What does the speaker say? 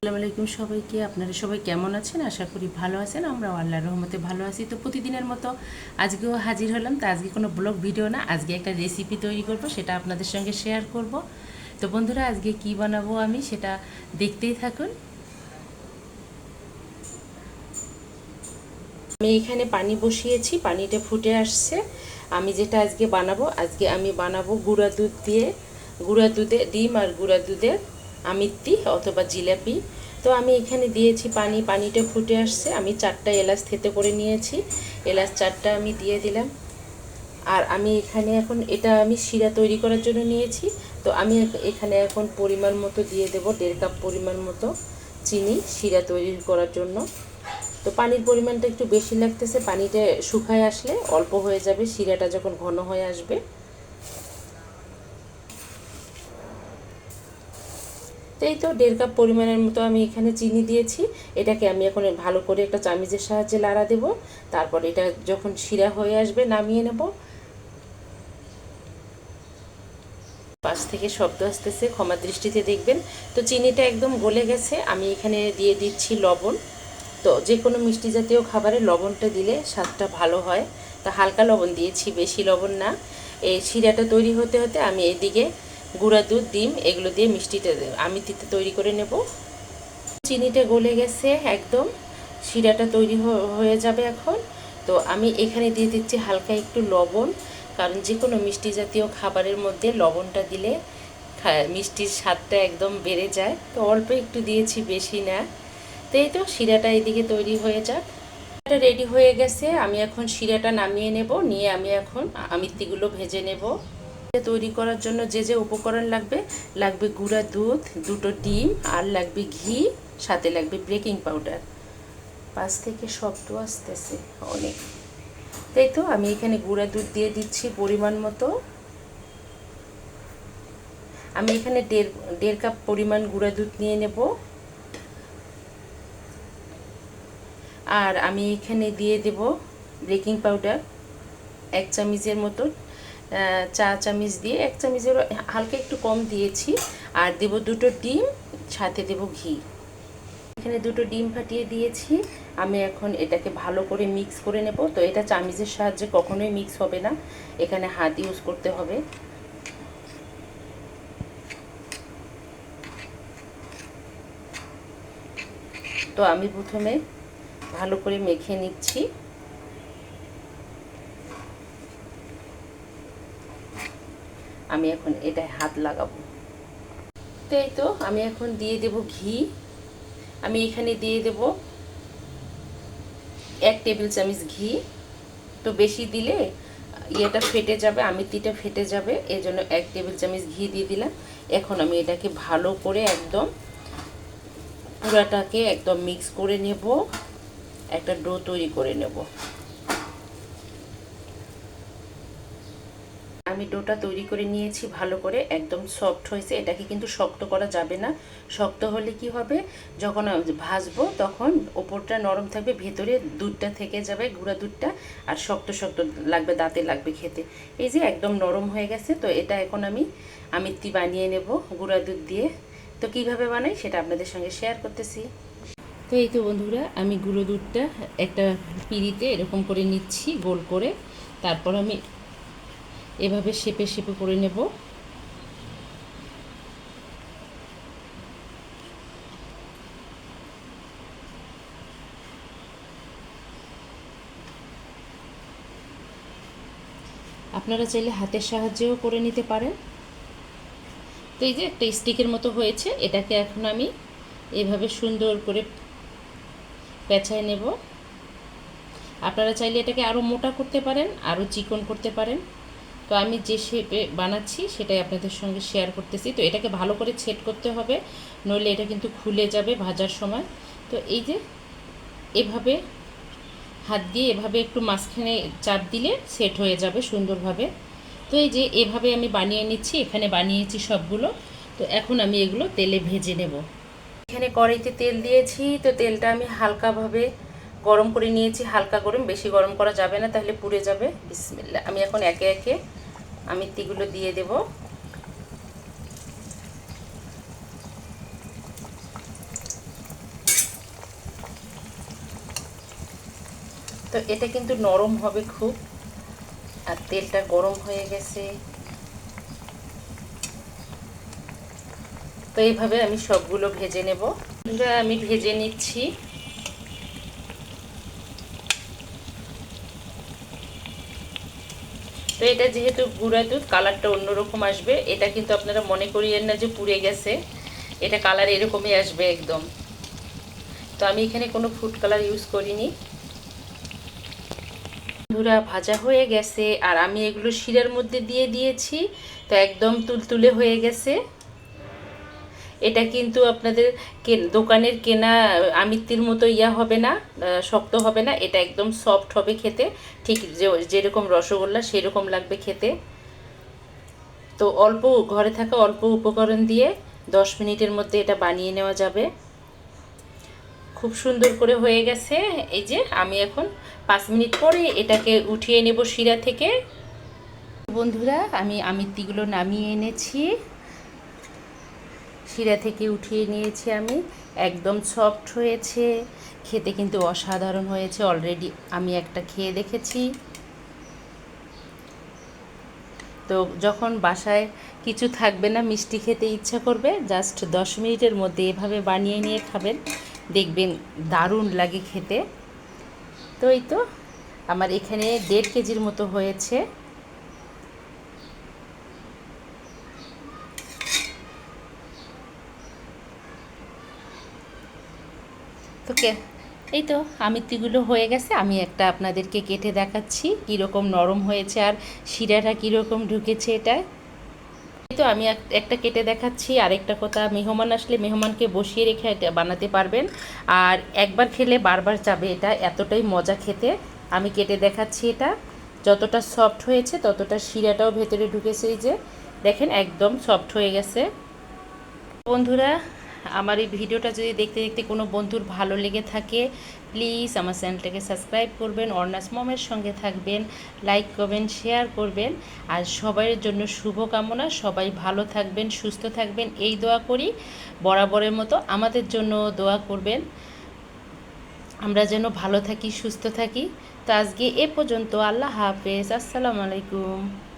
আসসালামু আলাইকুম সবাইকে। আপনারা সবাই কেমন আছেন? আশা করি ভালো আছেন। আমরাও আল্লাহর রহমতে ভালো আছি। তো প্রতিদিনের মতো আজকেও হাজির হলাম। তো আজকে কোনো ব্লগ ভিডিও না, আজকে একটা রেসিপি তৈরি করব, সেটা আপনাদের সঙ্গে শেয়ার করব। তো বন্ধুরা, আজকে কি বানাবো আমি সেটা দেখতেই থাকুন। আমি এখানে পানি বসিয়েছি, পানিটা ফুটে আসছে। আমি যেটা আজকে বানাবো গুঁড়া দুধে ডিম আর গুঁড়া দুধের আমিত্তি অথবা জিলাপি। তো আমি এখানে দিয়েছি পানিটা ফুটে আসছে। আমি 4টা এলাচ থেতে করে নিয়েছি, এলাচ 4টা আমি দিয়ে দিলাম। আর আমি এখানে এখন এটা আমি শিরা তৈরি করার জন্য নিয়েছি। তো আমি এখানে এখন পরিমাণ মতো দিয়ে দেব 1.5 কাপ পরিমাণ মতো চিনি শিরা তৈরি করার জন্য। তো পানির পরিমাণটা একটু বেশি লাগতেছে, পানিটা শুকায় আসলে অল্প হয়ে যাবে শিরাটা যখন ঘন হয়ে আসবে। তো এই তো 1.5 কাপ পরিমাণের মতো আমি এখানে চিনি দিয়েছি। এটাকে আমি এখন ভালো করে একটা চামচের সাহায্যে লাড়া দেব। তারপর এটা যখন শিরা হয়ে আসবে নামিয়ে নেব। পাশ থেকে শব্দ আসতেছে, ক্ষমা দৃষ্টিতে দেখবেন। তো চিনিটা একদম গলে গেছে। আমি এখানে দিয়ে দিচ্ছি লবণ। তো যে কোনো মিষ্টি জাতীয় খাবারে লবণটা দিলে স্বাদটা ভালো হয়। তো হালকা লবণ দিয়েছি, বেশি লবণ না। এই শিরাটা তৈরি হতে হতে আমি এদিকে গুঁড়া দুধ ডিম এগুলো দিয়ে আমিত্তিটা তৈরি করে নেব। চিনিটা গলে গেছে একদম, শিরাটা তৈরি হয়ে যাবে এখন। তো আমি এখানে দিয়ে দিচ্ছি হালকা একটু লবণ, কারণ যে কোনো মিষ্টি জাতীয় খাবারের মধ্যে লবণটা দিলে মিষ্টির স্বাদটা একদম বেড়ে যায়। তো অল্প একটু দিয়েছি, বেশি না। তো এই তো শিরাটা এদিকে তৈরি হয়ে যাক। এটা রেডি হয়ে গেছে। আমি এখন শিরাটা নামিয়ে নেব, নিয়ে আমি এখন আমিত্তিগুলো ভেজে নেব। তৈরি করার জন্য যে যে উপকরণ লাগবে গুঁড়া দুধ, 2টো ডিম, আর লাগবে ঘি, সাথে লাগবে বেকিং পাউডার। পাশ থেকে শব্দ আসতেছে অনেক। তাই তো আমি এখানে গুঁড়া দুধ দিয়ে দিচ্ছি পরিমাণ মতো। আমি এখানে দেড় কাপ পরিমাণ গুঁড়া দুধ নিয়ে নেব। আর আমি এখানে দিয়ে দেব বেকিং পাউডার 1 চামচের মতো, চা চামচ দিয়ে 1 চামচের হালকা একটু কম দিয়েছি। আর দেব 2টো ডিম, সাথে দেব ঘি। এখানে 2টো ডিম ফাটিয়ে দিয়েছি। আমি এখন এটাকে ভালো করে মিক্স করে নেব। তো এটা চামচের সাহায্যে কখনোই মিক্স হবে না, এখানে হাত ইউজ করতে হবে। তো আমি প্রথমে ভালো করে মেখে নিচ্ছি। আমি এখন এটায় হাত লাগাবো। তো এই তো আমি এখন দিয়ে দেব ঘি। আমি এখানে দিয়ে দেব 1 টেবিল চামচ ঘি। তো বেশি দিলে ইয়েটা ফেটে যাবে, আমিত্তিটা ফেটে যাবে, এই জন্য 1 টেবিল চামচ ঘি দিয়ে দিলাম। এখন আমি এটাকে ভালো করে একদম পুরাটাকে একদম মিক্স করে নেব, একটা ডো তৈরি করে নেব। আমি ডোটা তৈরি করে নিয়েছি ভালো করে, একদম সফট হয়েছে। এটাকে কিন্তু শক্ত করা যাবে না, শক্ত হলে কি হবে, যখন ভাজবো তখন ওপরটা নরম থাকবে, ভেতরে দুধটা থেকে যাবে গুঁড়া দুধটা, আর শক্ত শক্ত লাগবে, দাঁতে লাগবে খেতে। এই যে একদম নরম হয়ে গেছে। তো এটা এখন আমি আমিত্তি বানিয়ে নেব গুঁড়া দুধ দিয়ে। তো কিভাবে বানাই সেটা আপনাদের সঙ্গে শেয়ার করতেছি। তো এই তো বন্ধুরা, আমি গুঁড়ো দুধটা একটা পিঁড়িতে এরকম করে নিচ্ছি গোল করে। তারপর আমি এভাবে শেপে শেপে করে নেব। আপনারা চাইলে হাতের সাহায্যেও করে নিতে পারেন। তো এই যে একটা স্টিকের মতো হয়েছে, এটাকে এখন আমি এভাবে সুন্দর করে পেঁচায় নেব। আপনারা চাইলে এটাকে আরও মোটা করতে পারেন, আরও চিকন করতে পারেন। তো আমি যে শেপে বানাচ্ছি সেটাই আপনাদের সঙ্গে শেয়ার করতেছি। তো এটাকে ভালো করে সেট করতে হবে, নইলে এটা কিন্তু খুলে যাবে ভাজার সময়। তো এই যে এভাবে হাত দিয়ে এভাবে একটু মাঝখানে চাপ দিলে সেট হয়ে যাবে সুন্দরভাবে। তো এই যে এভাবে আমি বানিয়ে নিচ্ছি, এখানে বানিয়েছি সবগুলো। তো এখন আমি এগুলো তেলে ভেজে নেব। এখানে কড়াইতে তেল দিয়েছি। তো তেলটা আমি হালকাভাবে গরম করে নিয়েছি, হালকা গরম, বেশি গরম করা যাবে না, তাহলে পুড়ে যাবে। বিসমিল্লাহ। আমি এখন একে একে আমিত্তিগুলো দিয়ে দেব। তো এটা কিন্তু নরম হবে খুব, আর তেলটা গরম হয়ে গেছে। তো এইভাবে আমি সবগুলো ভেজে নেব। আমি ভেজে নিচ্ছি। তো এটা যেহেতু গুঁড়া দুধ, কালারটা অন্যরকম আসবে। এটা কিন্তু আপনারা মনে করিয়েন না যে পুড়ে গেছে, এটা কালার এরকমই আসবে একদম। তো আমি এখানে কোনো ফুড কালার ইউজ করিনি। বন্ধুরা ভাজা হয়ে গেছে, আর আমি এগুলো শিরার মধ্যে দিয়ে দিয়েছি। তো একদম তুলতুলে হয়ে গেছে। এটা কিন্তু আপনাদের দোকানের কেনা আমিত্তির মতো হবে না, শক্ত হবে না। এটা একদম সফট হবে খেতে, ঠিক যেরকম রসগোল্লা সেরকম লাগবে খেতে। তো অল্প ঘরে থাকা অল্প উপকরণ দিয়ে 10 মিনিটের মধ্যে এটা বানিয়ে নেওয়া যাবে। খুব সুন্দর করে হয়ে গেছে। এই যে আমি এখন 5 মিনিট পরে এটাকে উঠিয়ে নেব শিরা থেকে। বন্ধুরা আমি আমিত্তিগুলো নামিয়ে এনেছি, শিরা থেকে উঠিয়ে নিয়েছি আমি। একদম সফট হয়েছে, খেতে কিন্তু অসাধারণ হয়েছে। অলরেডি আমি একটা খেয়ে দেখেছি। তো যখন বাসায় কিছু থাকবে না, মিষ্টি খেতে ইচ্ছা করবে, জাস্ট 10 মিনিটের মধ্যে এভাবে বানিয়ে নিয়ে খাবেন, দেখবেন দারুণ লাগে খেতে। তো এই তো আমার এখানে 1.5 কেজির মতো হয়েছে। তো এই তো আমিত্তিগুলো হয়ে গেছে। আমি একটা আপনাদেরকে কেটে দেখাচ্ছি কীরকম নরম হয়েছে আর শিরাটা কীরকম ঢুকেছে এটায়। এই তো আমি একটা কেটে দেখাচ্ছি। আরেকটা কথা, মেহমান আসলে মেহমানকে বসিয়ে রেখে এটা বানাতে পারবেন, আর একবার খেলে বারবার চাবে। এটা এতটাই মজা খেতে। আমি কেটে দেখাচ্ছি। এটা যতটা সফট হয়েছে ততটা শিরাটাও ভেতরে ঢুকেছে। এই যে দেখেন একদম সফট হয়ে গেছে। বন্ধুরা আমার এই ভিডিওটা যদি দেখতে দেখতে কোনো বন্ধুর ভালো লেগে থাকে, প্লিজ আমার চ্যানেলটাকে সাবস্ক্রাইব করবেন, অর্ণাস মমের সঙ্গে থাকবেন, লাইক করবেন, শেয়ার করবেন। আর সবার জন্য শুভকামনা, সবাই ভালো থাকবেন, সুস্থ থাকবেন, এই দোয়া করি। বরাবরের মতো আমাদের জন্য দোয়া করবেন, আমরা যেন ভালো থাকি, সুস্থ থাকি। তো আজকে এ পর্যন্ত। আল্লাহ হাফেজ, আসসালামু আলাইকুম।